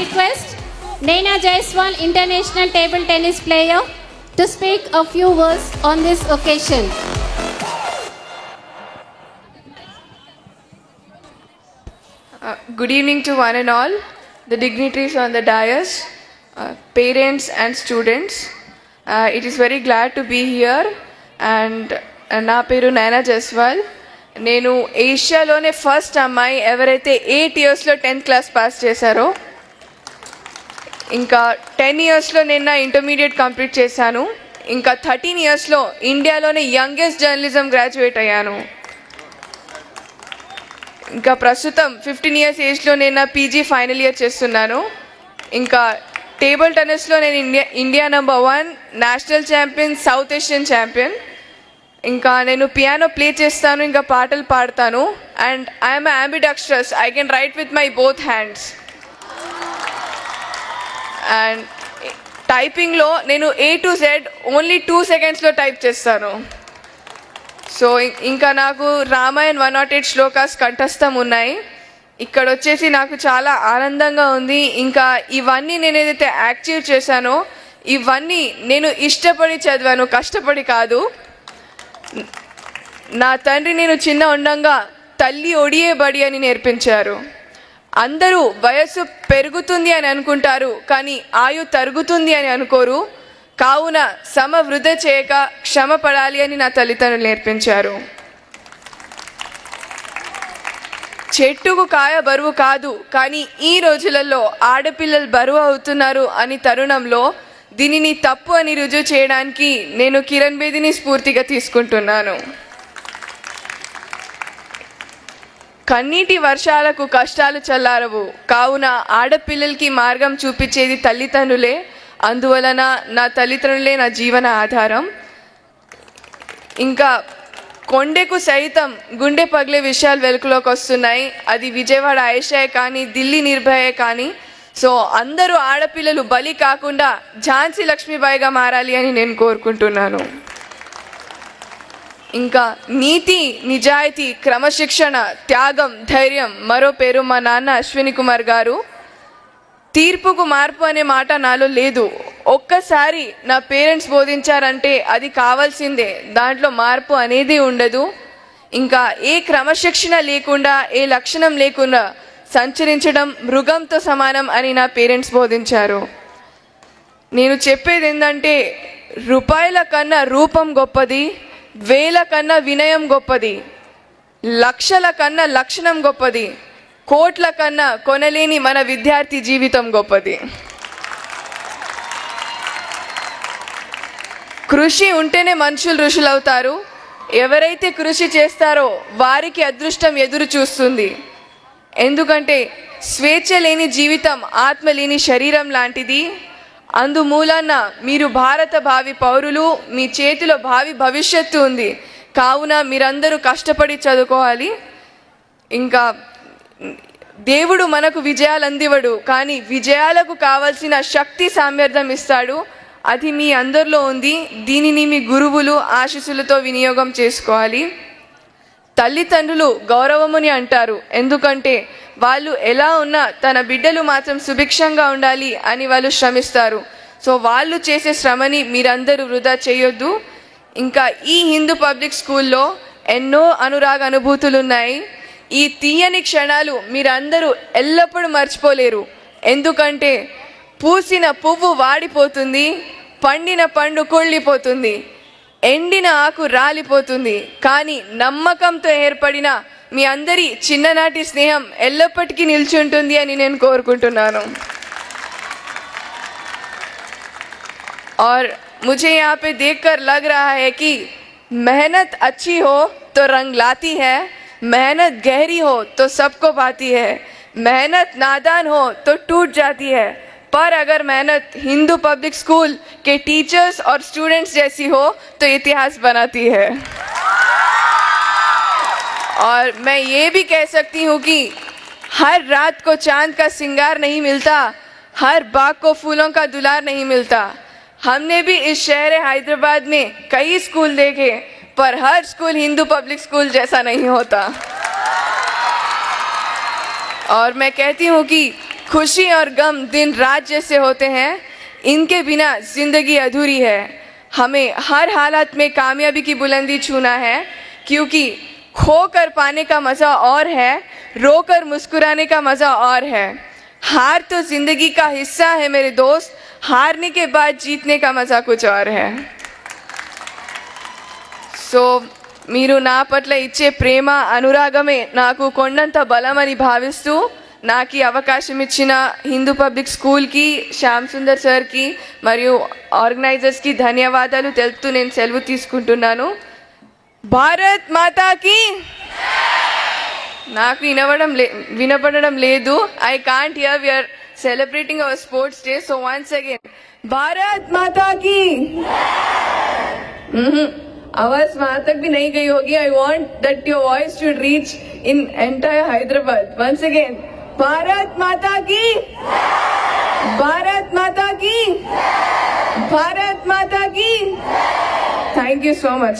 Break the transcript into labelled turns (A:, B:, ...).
A: request Naina Jaiswal, international table tennis player, to speak a few words on this occasion.
B: Good evening to one and all, the dignitaries on the dais, parents and students. It is very glad to be here and నా పేరు నైనా జైస్వాల్. నేను ఏషియాలోనే first అమ్మాయి ఎవరైతే 8 ఇయర్స్లో 10th class pass చేశారో. ఇంకా 10 ఇయర్స్లో నేను నా ఇంటర్మీడియట్ కంప్లీట్ చేశాను. ఇంకా 13 ఇయర్స్లో ఇండియాలోనే యంగెస్ట్ జర్నలిజం గ్రాడ్యుయేట్ అయ్యాను. ఇంకా ప్రస్తుతం 15 ఇయర్స్ ఏజ్లో నేను నా పీజీ ఫైనల్ ఇయర్ చేస్తున్నాను. ఇంకా టేబుల్ టెన్నిస్లో నేను India number 1, national champion, south Asian champion. ఇంకా నేను పియానో ప్లే చేస్తాను, ఇంకా పాటలు పాడతాను. And I'm ambidextrous, I can write with my both hands. And టైపింగ్లో నేను A to Z ఓన్లీ 2 సెకండ్స్లో టైప్ చేస్తాను. సో ఇంకా నాకు రామాయణ్ 108 శ్లోకాస్ కంఠస్థం ఉన్నాయి. ఇక్కడ వచ్చేసి నాకు చాలా ఆనందంగా ఉంది. ఇంకా ఇవన్నీ నేను ఏదైతే యాక్టివ్ చేశానో ఇవన్నీ నేను ఇష్టపడి చదివాను, కష్టపడి కాదు. నా తండ్రి నేను చిన్న ఉండంగా తల్లి ఒడియే బడి అని నేర్పించారు. అందరూ వయస్సు పెరుగుతుంది అని అనుకుంటారు, కానీ ఆయు తరుగుతుంది అని అనుకోరు. కావున వృధ చేయక క్షమ పడాలి అని నా తల్లిదండ్రులు నేర్పించారు. చెట్టుకు కాయ బరువు కాదు, కానీ ఈ రోజులలో ఆడపిల్లలు బరువు అవుతున్నారు అని తరుణంలో దీనిని తప్పు అని రుజువు చేయడానికి నేను కిరణ్ బేదిని స్ఫూర్తిగా తీసుకుంటున్నాను. కన్నీటి వర్షాలకు కష్టాలు చల్లారవు, కావున ఆడపిల్లలకి మార్గం చూపించేది తల్లిదండ్రులే. అందువలన నా తల్లిదండ్రులే నా జీవన ఆధారం. ఇంకా కొండకు సైతం గుండె పగిలే విషయాలు వెలుగులోకి వస్తున్నాయి. అది విజయవాడ ఆయేషాయే కానీ, ఢిల్లీ నిర్భయే కానీ. సో అందరూ ఆడపిల్లలు బలి కాకుండా ఝాన్సీ లక్ష్మీబాయిగా మారాలి అని నేను కోరుకుంటున్నాను. ఇంకా నీతి, నిజాయితీ, క్రమశిక్షణ, త్యాగం, ధైర్యం మరో పేరు మా నాన్న అశ్విని కుమార్ గారు. తీర్పుకు మార్పు అనే మాట నాలో లేదు. ఒక్కసారి నా పేరెంట్స్ బోధించారంటే అది కావాల్సిందే, దాంట్లో మార్పు అనేది ఉండదు. ఇంకా ఏ క్రమశిక్షణ లేకుండా, ఏ లక్షణం లేకుండా సంచరించడం మృగంతో సమానం అని నా పేరెంట్స్ బోధించారు. నేను చెప్పేది ఏంటంటే, రూపాయల కన్నా రూపం గొప్పది, వేల కన్నా వినయం గొప్పది, లక్షల కన్నా లక్షణం గొప్పది, కోట్ల కన్నా కొనలేని మన విద్యార్థి జీవితం గొప్పది. కృషి ఉంటేనే మనుషులు ఋషులు అవుతారు. ఎవరైతే కృషి చేస్తారో వారికి అదృష్టం ఎదురు చూస్తుంది. ఎందుకంటే స్వేచ్ఛ లేని జీవితం ఆత్మ లేని శరీరం లాంటిది. అందుమూలన మీరు భారత భావి పౌరులు, మీ చేతిలో భావి భవిష్యత్తు ఉంది. కావున మీరందరూ కష్టపడి చదువుకోవాలి. ఇంకా దేవుడు మనకు విజయాలు అందివడు, కానీ విజయాలకు కావలసిన శక్తి సామర్థ్యం ఇస్తాడు. అది మీ అందరిలో ఉంది. దీనిని మీ గురువులు ఆశీస్సులతో వినియోగం చేసుకోవాలి. తల్లిదండ్రులు గౌరవముని అంటారు, ఎందుకంటే వాళ్ళు ఎలా ఉన్నా తన బిడ్డలు మాత్రం సుభిక్షంగా ఉండాలి అని వాళ్ళు శ్రమిస్తారు. సో వాళ్ళు చేసే శ్రమని మీరందరూ వృధా చేయొద్దు. ఇంకా ఈ హిందూ పబ్లిక్ స్కూల్లో ఎన్నో అనురాగ అనుభూతులు ఉన్నాయి. ఈ తీయని క్షణాలు మీరందరూ ఎల్లప్పుడూ మర్చిపోలేరు. ఎందుకంటే పూసిన పువ్వు వాడిపోతుంది, పండిన పండు కుళ్ళిపోతుంది, ఎండిన ఆకు రాలిపోతుంది, కానీ నమ్మకంతో ఏర్పడిన మీ అందరి చిన్ననాటి స్నేహం ఎల్లప్పటికీ నిల్చుంటుంది అని నేను కోరుకుంటున్నాను. और मुझे यहाँ पे देखकर लग रहा है कि मेहनत अच्छी हो तो रंग लाती है, मेहनत गहरी हो तो सबको पाती है, मेहनत नादान हो तो टूट जाती है, पर अगर मेहनत हिंदू पब्लिक स्कूल के टीचर्स और स्टूडेंट्स जैसी हो तो इतिहास बनाती है. और मैं ये भी कह सकती हूँ कि हर रात को चांद का सिंगार नहीं मिलता, हर बाग को फूलों का दुलार नहीं मिलता. हमने भी इस शहर हैदराबाद में कई स्कूल देखे, पर हर स्कूल हिंदू पब्लिक स्कूल जैसा नहीं होता. और मैं कहती हूँ कि खुशी और गम दिन रात जैसे होते हैं, इनके बिना जिंदगी अधूरी है। हमें हर हालत में कामयाबी की बुलंदी छूना है, क्योंकि खोकर पाने का मज़ा और है, रोकर मुस्कुराने का मज़ा और है। हार तो जिंदगी का हिस्सा है मेरे दोस्त, हारने के बाद जीतने का मज़ा कुछ और है। సో మీరు నా పట్ల ఇచ్చే ప్రేమ అనురాగమే నాకు కొండంత బలమని భావిస్తూ నాకు ఈ అవకాశం ఇచ్చిన హిందూ పబ్లిక్ స్కూల్కి, శ్యామ్ సుందర్ సార్కి మరియు ఆర్గనైజర్స్కి ధన్యవాదాలు తెలుపుతూ నేను సెలవు తీసుకుంటున్నాను. భారత్ మాతాకి నాకు వినపడడం లేదు. I can't hear, we are celebrating our sports day. So once again Bharat మాతాకి. आवाज वहां तक भी नहीं गई होगी. I want that your voice should reach in entire Hyderabad. Once again Bharat माता की, भारत माता की, भारत माता की. Thank you so much.